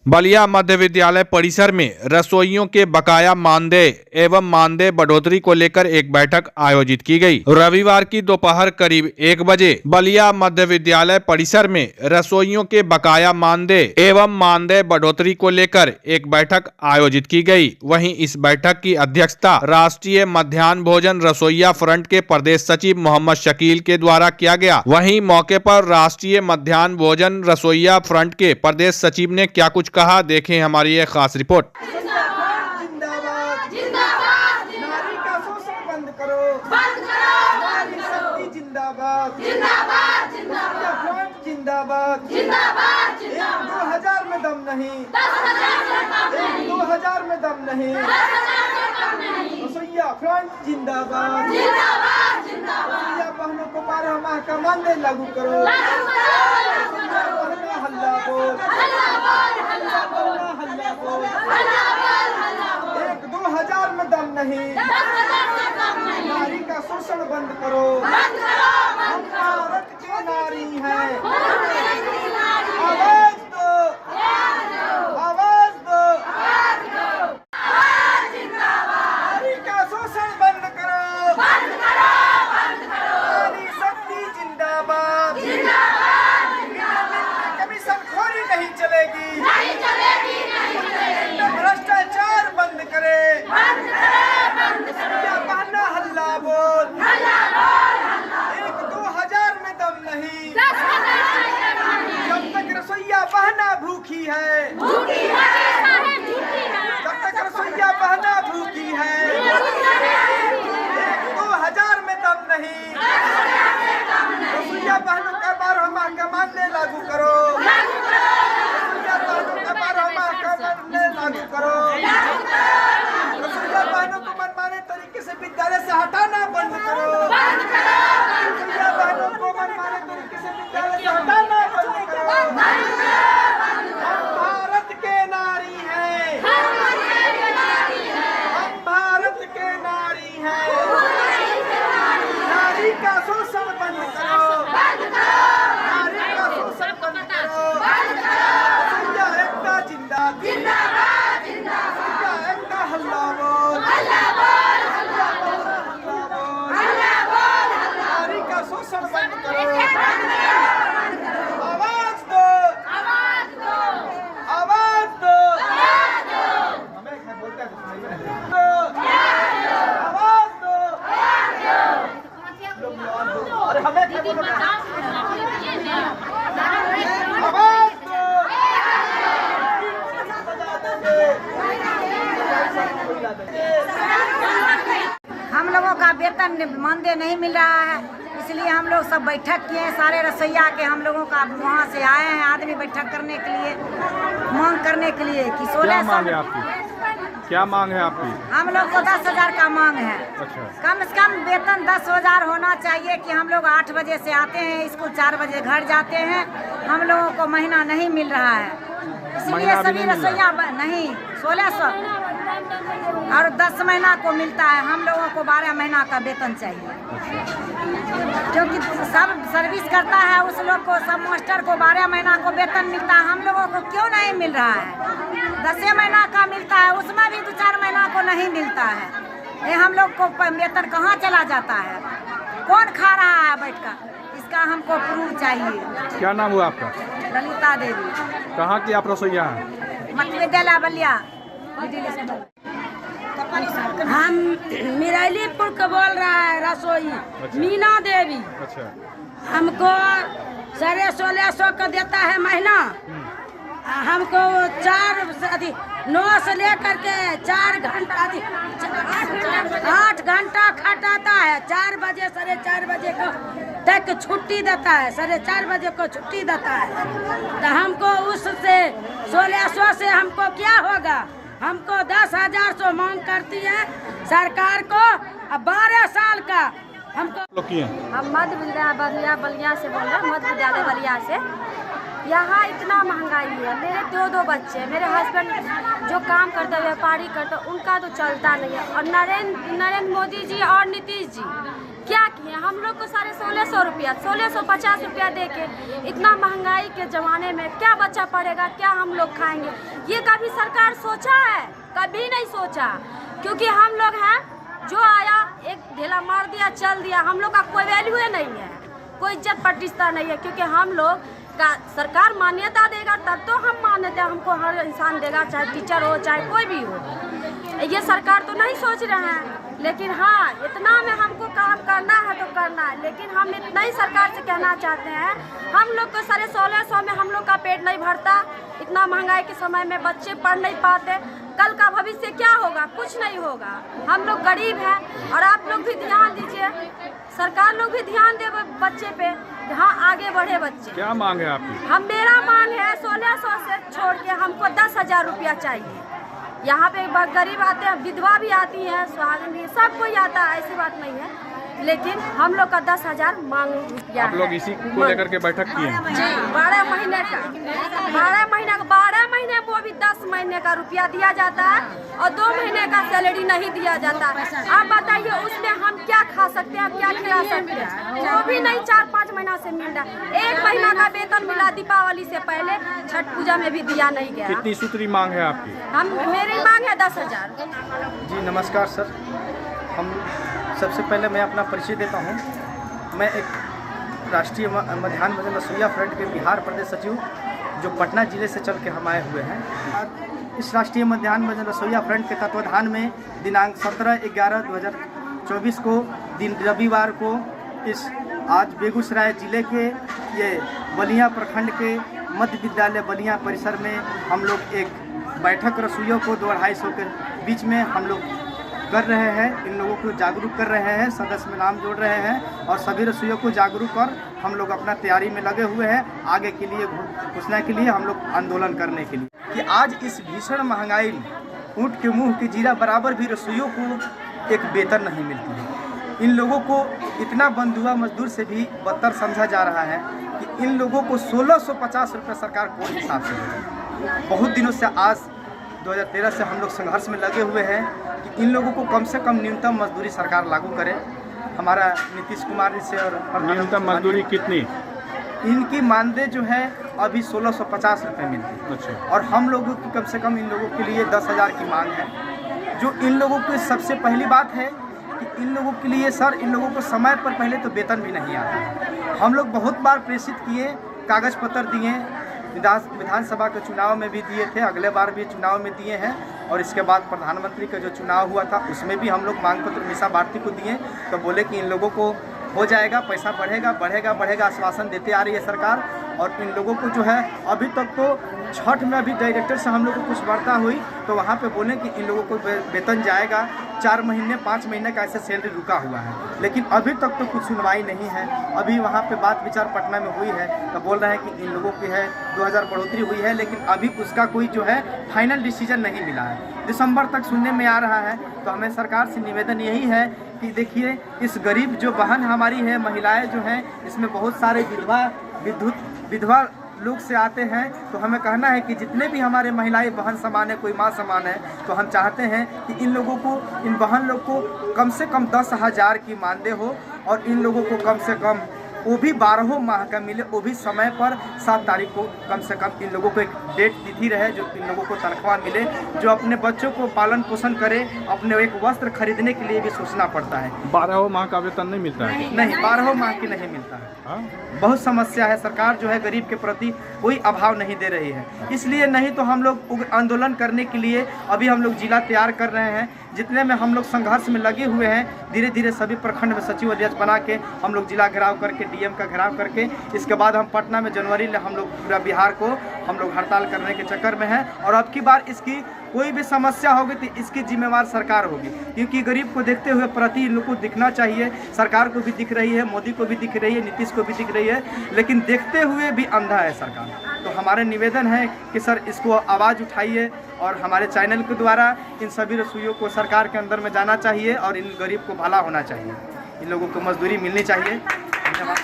बलिया मध्य विद्यालय परिसर में रसोइयों के बकाया मानदेय एवं मानदेय बढ़ोतरी को लेकर एक बैठक आयोजित की गई। रविवार की दोपहर करीब 1 बजे बलिया मध्य विद्यालय परिसर में रसोइयों के बकाया मानदेय एवं मानदेय बढ़ोतरी को लेकर एक बैठक आयोजित की गई। वहीं इस बैठक की अध्यक्षता राष्ट्रीय मध्याह्न भोजन रसोइया फ्रंट के प्रदेश सचिव मोहम्मद शकील के द्वारा किया गया। वहीं मौके पर राष्ट्रीय मध्याह्न भोजन रसोइया फ्रंट के प्रदेश सचिव ने क्या कुछ कहा, देखें हमारी ये खास रिपोर्ट। जिंदाबाद जिंदाबाद नारी का शोषण बंद करो, नारी शक्ति जिंदाबाद जिंदाबाद जिंदाबाद जिंदाबाद जिंदाबाद 2000 में दम नहीं, 2000 में दम नहीं, रसोइया फ्रंट जिंदाबाद जिंदाबाद रसोइया बहनों को 12 माह का मानदेय लागू करो, हल्ला बोल 2000 में दम नहीं, नारी का शोषण बंद करो, हम भारत की नारी हैं, आवाज दो, आवाज दो, नारी का शोषण बंद करो, नारी शक्ति जिंदाबाद, कमीशन खोरी नहीं चलेगी, भ्रष्टाचार बंद करे, बहना हल्ला बोल, 2000 में दम नहीं, जब तक रसोइया बहना भूखी है, जब तक रसोइया बहना भूखी है, 2000 में दम नहीं, रसोइया बहनों का 12 माह का मानदेय लागू करो, रसोइया बहनों का 12 माह का मानदेय लागू करो, रसोइया बहनों को मनमाने तरीके से विद्यालय से हटाना बंद करो, रसोइया बहनों को मनमाने तरीके से विद्यालय से हटाना बंद करो। हम भारत के नारी हैं, हम भारत के नारी हैं, नारी का शोषण बंद करो, नारी का शोषण बंद करो, रसोइया एकता जिंदाबाद, रसोइया एकता हल्ला बोल, नारी का शोषण बंद करो, आवाज दो, आवाज दो, हमें क्या बोलते हैं, आवाज दो, अरे हमें क्या बोलते हैं, आवाज दो, हम लोगों का वेतन मानदेय नहीं मिल रहा है, इसलिए हम लोग सब बैठक किए हैं। सारे रसोइया के हम लोगों का वहाँ से आए हैं आदमी बैठक करने के लिए, मांग करने के लिए कि 1600 क्या मांग है आपकी? हम लोग को 10,000 का मांग है। अच्छा। कम से कम वेतन 10,000 होना चाहिए कि हम लोग 8 बजे से आते हैं, स्कूल 4 बजे घर जाते हैं, हम लोगों को महीना नहीं मिल रहा है, इसलिए सभी रसोइया नहीं 1600 और 10 महीना को मिलता है, हम लोगों को 12 महीना का वेतन चाहिए। क्योंकि सब सर्विस करता है उस लोग को, सब मास्टर को 12 महीना को वेतन मिलता है, हम लोगों को क्यों नहीं मिल रहा है? 10 महीना का मिलता है, उसमें भी 2-4 महीना को नहीं मिलता है। ये हम लोग को वेतन कहाँ चला जाता है? कौन खा रहा है बैठकर? इसका हमको प्रूफ चाहिए। क्या नाम हुआ आपका? ललिता देवी। कहाँ की आप रसोइया हैं? मध्य विद्यालय बलिया। हम मिरैलीपुर का बोल रहा है रसोई। अच्छा। मीना देवी। अच्छा। हमको 1650 का देता है महीना, हमको 9 से लेकर के 4 घंटा 8 घंटा खटाता है, 4 बजे 4:30 बजे को तक छुट्टी देता है, 4:30 बजे को छुट्टी देता है। तो हमको उससे 1600 से हमको क्या होगा? हमको 10,000 से मांग करती है सरकार को, 12 साल का हमको। हम मध्य विद्यालय बलिया से बोल रहे हैं, मध्य विद्यालय बलिया से। यहाँ इतना महंगाई है, मेरे 2 बच्चे, मेरे हस्बैंड जो काम करते हैं व्यापारी करते हैं, उनका तो चलता नहीं है। और नरेंद्र मोदी जी और नीतीश जी क्या किए हम लोग को 1650 रुपया 1650 रुपया दे के इतना महंगाई के ज़माने में क्या बच्चा पढ़ेगा, क्या हम लोग खाएंगे? ये कभी सरकार सोचा है? कभी नहीं सोचा, क्योंकि हम लोग हैं जो आया एक ढेला मार दिया चल दिया, हम लोग का कोई वैल्यू नहीं है, कोई इज्जत प्रतिष्ठा नहीं है, क्योंकि हम लोग का सरकार मान्यता देगा तब तो हम मान्यता हमको हर इंसान देगा, चाहे टीचर हो चाहे कोई भी हो। ये सरकार तो नहीं सोच रहे हैं, लेकिन हाँ इतना में हमको काम करना है तो करना है। लेकिन हम इतना ही सरकार से कहना चाहते हैं, हम लोग को 1650 में हम लोग का पेट नहीं भरता, इतना महंगाई के समय में बच्चे पढ़ नहीं पाते, कल का भविष्य क्या होगा? कुछ नहीं होगा। हम लोग गरीब हैं और आप लोग भी ध्यान दीजिए, सरकार लोग भी ध्यान दे बच्चे पे, हाँ आगे बढ़े बच्चे। क्या मांग है आपकी? मेरा मांग है 1600 से छोड़ के हमको 10,000 रुपया चाहिए। यहाँ पे गरीब आते हैं, विधवा भी आती है, सुहागन भी, सब कोई आता है, ऐसी बात नहीं है, लेकिन हम लोग का 10,000 मांग रुपया। आप लोग इसी को लेकर के बैठक किए हैं? जी 12 महीने का 12 महीने वो भी 10 महीने का रुपया दिया जाता है और 2 महीने का सैलरी नहीं दिया जाता। आप बताइए उसमें हम क्या खा सकते हैं, क्या खिला सकते हैं? वो भी नहीं 4-5 महीना से मिल रहा है। 1 महीना का वेतन मिला दीपावली से पहले, छठ पूजा में भी दिया नहीं गया। कितनी सूत्री मांग है आपकी? मेरी मांग है 10,000। जी नमस्कार सर, हम सबसे पहले मैं अपना परिचय देता हूँ। मैं एक राष्ट्रीय मध्याह्न भोजन रसोइया फ्रंट के बिहार प्रदेश सचिव, जो पटना जिले से चल के हम आए हुए हैं। इस राष्ट्रीय मध्याह्न भोजन रसोइया फ्रंट के तत्वाधान में दिनांक 17/11/2024 को दिन रविवार को आज बेगूसराय जिले के ये बलिया प्रखंड के मध्य विद्यालय बलिया परिसर में हम लोग एक बैठक रसोइयों को 200-250 के बीच में हम लोग कर रहे हैं। इन लोगों को जागरूक कर रहे हैं, सदस्य में नाम जोड़ रहे हैं और सभी रसोइयों को जागरूक कर हम लोग अपना तैयारी में लगे हुए हैं आगे के लिए घुसने के लिए, हम लोग आंदोलन करने के लिए। कि आज इस भीषण महंगाई ऊँट के मुंह की जीरा बराबर भी रसोइयों को एक वेतन नहीं मिलती है। इन लोगों को इतना बंधुआ मजदूर से भी बदतर समझा जा रहा है कि इन लोगों को 1650 रुपये सरकार कोई हिसाब से देगी। बहुत दिनों से आज 2013 से हम लोग संघर्ष में लगे हुए हैं कि इन लोगों को कम से कम न्यूनतम मजदूरी सरकार लागू करे। हमारा नीतीश कुमार जी से और न्यूनतम मजदूरी कितनी? इनकी मानदेय जो है अभी 1650 रुपये मिलती है। अच्छा। और हम लोगों की कम से कम इन लोगों के लिए 10,000 की मांग है। जो इन लोगों की सबसे पहली बात है कि इन लोगों के लिए सर, इन लोगों को समय पर पहले तो वेतन भी नहीं आता। हम लोग बहुत बार प्रेषित किए, कागज पत्र दिए, विधानसभा के चुनाव में भी दिए थे, अगले बार भी चुनाव में दिए हैं और इसके बाद प्रधानमंत्री का जो चुनाव हुआ था उसमें भी हम लोग मांग पत्र मीसा भारती को दिए। तो बोले कि इन लोगों को हो जाएगा, पैसा बढ़ेगा बढ़ेगा बढ़ेगा, आश्वासन देते आ रही है सरकार। और इन लोगों को जो है अभी तक तो छठ में अभी डायरेक्टर से हम लोग को कुछ वार्ता हुई तो वहाँ पे बोले कि इन लोगों को वेतन जाएगा, 4 महीने 5 महीने का ऐसे सैलरी रुका हुआ है, लेकिन अभी तक तो कुछ सुनवाई नहीं है। अभी वहाँ पे बात विचार पटना में हुई है तो बोल रहे हैं कि इन लोगों की है 2000 बढ़ोतरी हुई है, लेकिन अभी उसका कोई जो है फाइनल डिसीजन नहीं मिला है। दिसंबर तक सुनने में आ रहा है। तो हमें सरकार से निवेदन यही है कि देखिए, इस गरीब जो बहन हमारी है, महिलाएं जो हैं, इसमें बहुत सारे विधवा लोग से आते हैं। तो हमें कहना है कि जितने भी हमारे महिलाएं बहन समान है, कोई माँ समान है, तो हम चाहते हैं कि इन लोगों को, इन बहन लोग को कम से कम 10,000 की मानदेय हो और इन लोगों को कम से कम वो भी 12 माह का मिले, वो भी समय पर 7 तारीख को कम से कम इन लोगों को एक डेट तिथि रहे जो इन लोगों को तनख्वाह मिले, जो अपने बच्चों को पालन पोषण करे, अपने एक वस्त्र खरीदने के लिए भी सोचना पड़ता है। 12 माह का वेतन नहीं मिलता है? नहीं, 12 माह की नहीं मिलता है। बहुत समस्या है। सरकार जो है गरीब के प्रति कोई अभाव नहीं दे रही है, इसलिए नहीं तो हम लोग आंदोलन करने के लिए अभी हम लोग जिला तैयार कर रहे हैं, जितने में हम लोग संघर्ष में लगे हुए हैं। धीरे धीरे सभी प्रखंड में सचिव अध्यक्ष बना के हम लोग जिला घेराव करके, डीएम का घेराव करके, इसके बाद हम पटना में जनवरी में हम लोग पूरा बिहार को हम लोग हड़ताल करने के चक्कर में हैं। और अब की बार इसकी कोई भी समस्या होगी तो इसकी जिम्मेवार सरकार होगी, क्योंकि गरीब को देखते हुए प्रति लोग को दिखना चाहिए। सरकार को भी दिख रही है, मोदी को भी दिख रही है, नीतीश को भी दिख रही है, लेकिन देखते हुए भी अंधा है सरकार। तो हमारे निवेदन है कि सर इसको आवाज़ उठाइए और हमारे चैनल के द्वारा इन सभी रसोइयों को सरकार के अंदर में जाना चाहिए और इन गरीब को भला होना चाहिए, इन लोगों को मजदूरी मिलनी चाहिए। धन्यवाद।